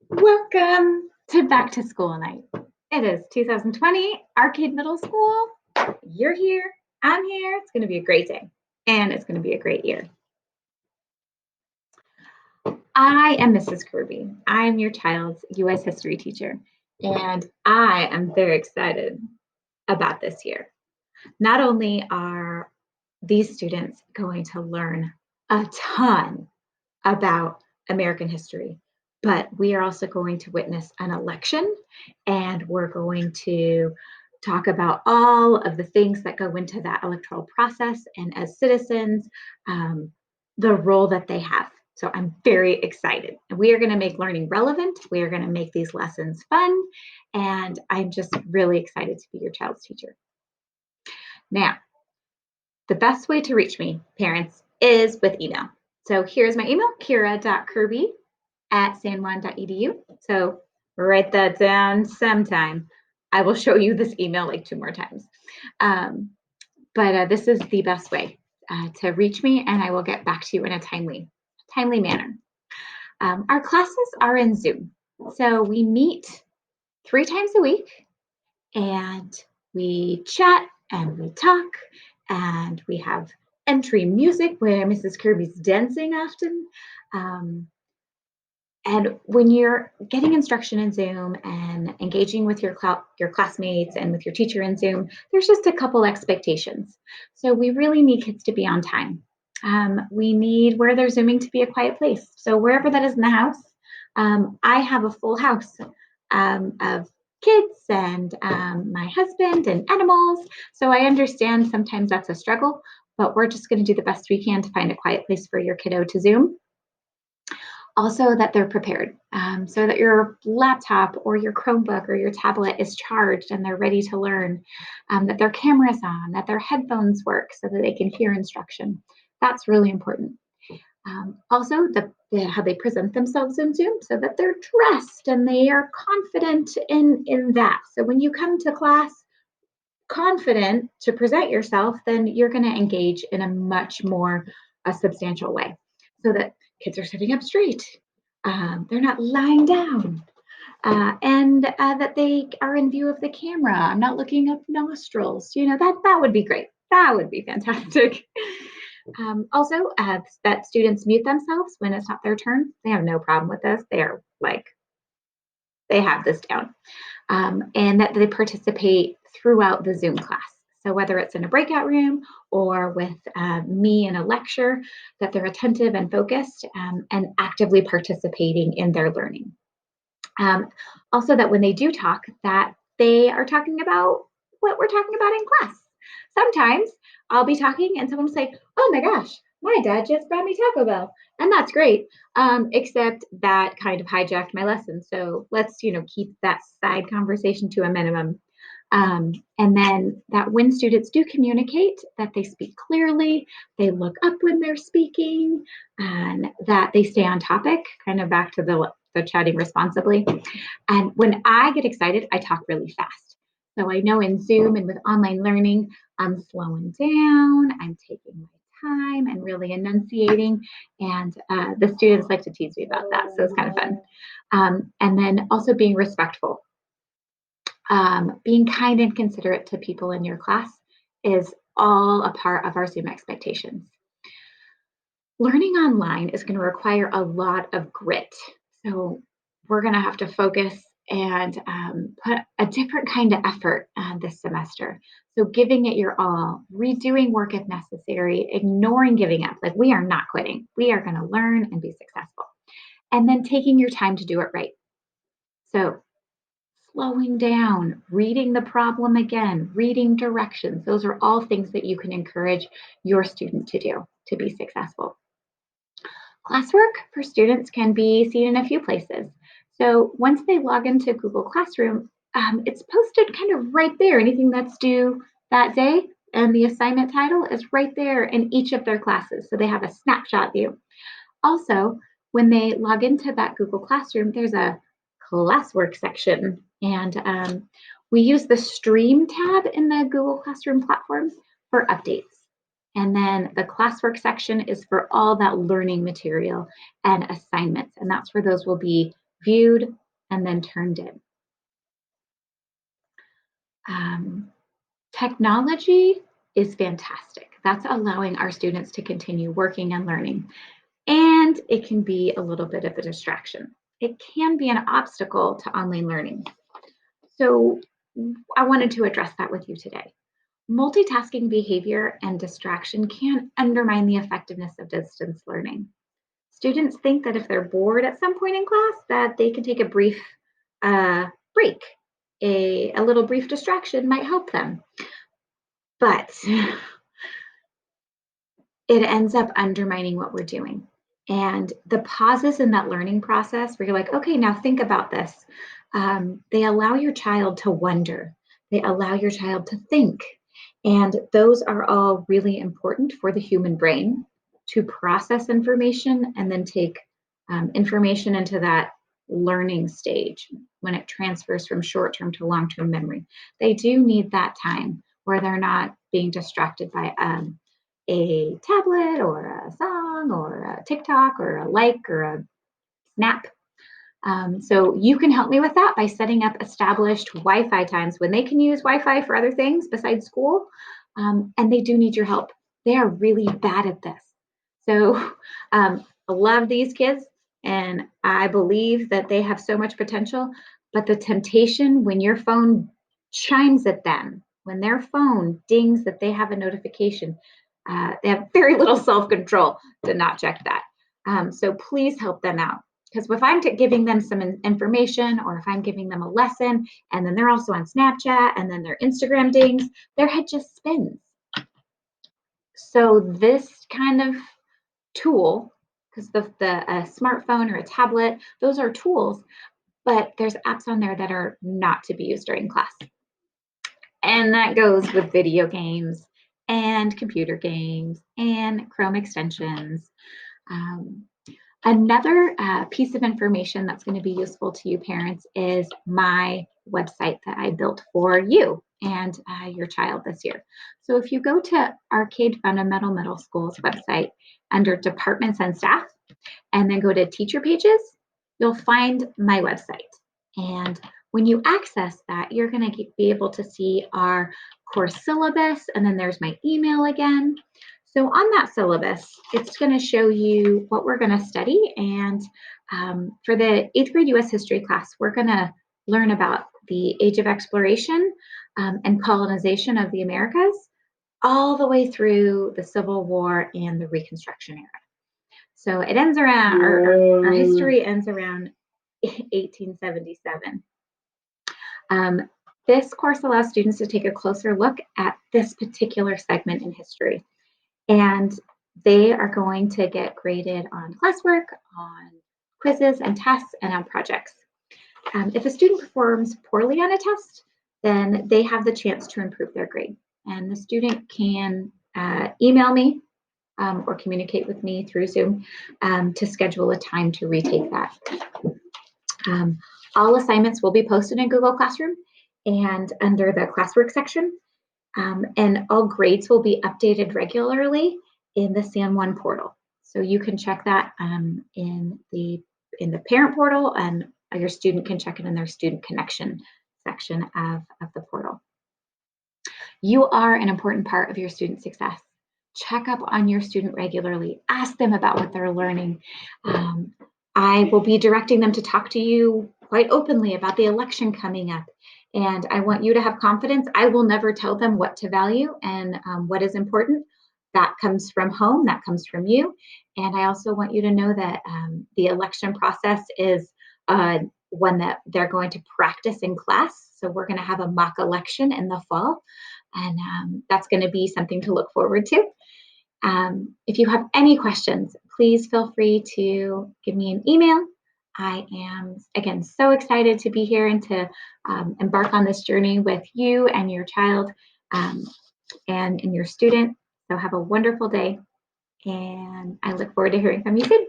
Welcome to Back to School Night. It is 2020, Arcade Middle School. You're here, I'm here. It's going to be a great day, and it's going to be a great year. I am Mrs. Kirby. I am your child's U.S. history teacher, and I am very excited about this year. Not only are these students going to learn a ton about American history, but we are also going to witness an election, and we're going to talk about all of the things that go into that electoral process and as citizens, the role that they have. So I'm very excited. We are going to make learning relevant. We are going to make these lessons fun. And I'm just really excited to be your child's teacher. Now, the best way to reach me, parents, is with email. So here's my email, kira.kirby@sanjuan.edu. So write that down sometime. I will show you this email like 2 more times. But this is the best way to reach me, and I will get back to you in a timely manner. Our classes are in Zoom. So we meet 3 times a week, and we chat and we talk, and we have entry music where Mrs. Kirby's dancing often. And when you're getting instruction in Zoom and engaging with your classmates and with your teacher in Zoom, there's just a couple expectations. So we really need kids to be on time. We need where they're Zooming to be a quiet place. So wherever that is in the house, I have a full house of kids and my husband and animals. So I understand sometimes that's a struggle, but we're just going to do the best we can to find a quiet place for your kiddo to Zoom. Also, that they're prepared, so that your laptop or your Chromebook or your tablet is charged and they're ready to learn, that their camera's on, that their headphones work so that they can hear instruction. That's really important. Also, how they present themselves in Zoom so that they're dressed and they are confident in that. So when you come to class confident to present yourself, then you're going to engage in a much more substantial way so that kids are sitting up straight. They're not lying down. And that they are in view of the camera. I'm not looking up nostrils. That would be great. That would be fantastic. Also, that students mute themselves when it's not their turn. They have no problem with this. They have this down. And that they participate throughout the Zoom class. So whether it's in a breakout room or with me in a lecture, that they're attentive and focused and actively participating in their learning. Also, that when they do talk, that they are talking about what we're talking about in class. Sometimes I'll be talking and someone will say, "Oh my gosh, my dad just brought me Taco Bell," and that's great. Except that kind of hijacked my lesson. So let's keep that side conversation to a minimum. And then that when students do communicate, that they speak clearly, they look up when they're speaking, and that they stay on topic, kind of back to the chatting responsibly. And when I get excited, I talk really fast. So I know in Zoom and with online learning, I'm slowing down, I'm taking my time and really enunciating. And the students like to tease me about that. So it's kind of fun. And then also being respectful. Being kind and considerate to people in your class is all a part of our Zoom expectations. Learning online is going to require a lot of grit. So we're going to have to focus and put a different kind of effort this semester. So giving it your all, redoing work if necessary, ignoring giving up. Like, we are not quitting. We are going to learn and be successful. And then taking your time to do it right. So slowing down, reading the problem again, reading directions. Those are all things that you can encourage your student to do to be successful. Classwork for students can be seen in a few places. So once they log into Google Classroom, it's posted kind of right there. Anything that's due that day and the assignment title is right there in each of their classes. So they have a snapshot view. Also, when they log into that Google Classroom, there's a classwork section. And we use the Stream tab in the Google Classroom platform for updates. And then the classwork section is for all that learning material and assignments. And that's where those will be viewed, and then turned in. Um, Technology is fantastic. That's allowing our students to continue working and learning. And it can be a little bit of a distraction. It can be an obstacle to online learning. So I wanted to address that with you today. Multitasking behavior and distraction can undermine the effectiveness of distance learning. Students think that if they're bored at some point in class, that they can take a brief break. A little brief distraction might help them. But it ends up undermining what we're doing. And the pauses in that learning process where you're like, okay, now think about this. They allow your child to wonder, they allow your child to think. And those are all really important for the human brain to process information and then take information into that learning stage when it transfers from short term to long term memory. They do need that time where they're not being distracted by a tablet or a song or a TikTok or a like or a snap. So you can help me with that by setting up established Wi-Fi times when they can use Wi-Fi for other things besides school. And they do need your help. They are really bad at this. So I love these kids and I believe that they have so much potential, but the temptation when your phone chimes at them, when their phone dings that they have a notification, they have very little self-control to not check that. So please help them out. Because if I'm giving them some information or if I'm giving them a lesson and then they're also on Snapchat and then their Instagram dings, their head just spins. So this kind of tool, because the smartphone or a tablet, those are tools, but there's apps on there that are not to be used during class. And that goes with video games and computer games and Chrome extensions. Um, Another piece of information that's going to be useful to you parents is my website that I built for you and your child this year. So if you go to Arcade Fundamental Middle School's website under departments and staff, and then go to teacher pages, you'll find my website. And when you access that, you're going to be able to see our course syllabus, and then there's my email again. So on that syllabus, it's going to show you what we're going to study. And for the 8th grade US history class, we're going to learn about the age of exploration and colonization of the Americas, all the way through the Civil War and the Reconstruction era. So it ends around, our history ends around 1877. This course allows students to take a closer look at this particular segment in history. And they are going to get graded on classwork, on quizzes and tests, and on projects. If a student performs poorly on a test, then they have the chance to improve their grade. And the student can email me or communicate with me through Zoom to schedule a time to retake that. All assignments will be posted in Google Classroom and under the classwork section. And all grades will be updated regularly in the San Juan portal. So you can check that in the parent portal, and your student can check it in their student connection section of the portal. You are an important part of your student success. Check up on your student regularly. Ask them about what they're learning. I will be directing them to talk to you quite openly about the election coming up. And I want you to have confidence. I will never tell them what to value and what is important. That comes from home, that comes from you. And I also want you to know that the election process is one that they're going to practice in class. So we're going to have a mock election in the fall. And that's going to be something to look forward to. If you have any questions, please feel free to give me an email. I am, again, so excited to be here and to embark on this journey with you and your child and your student. So have a wonderful day, and I look forward to hearing from you soon.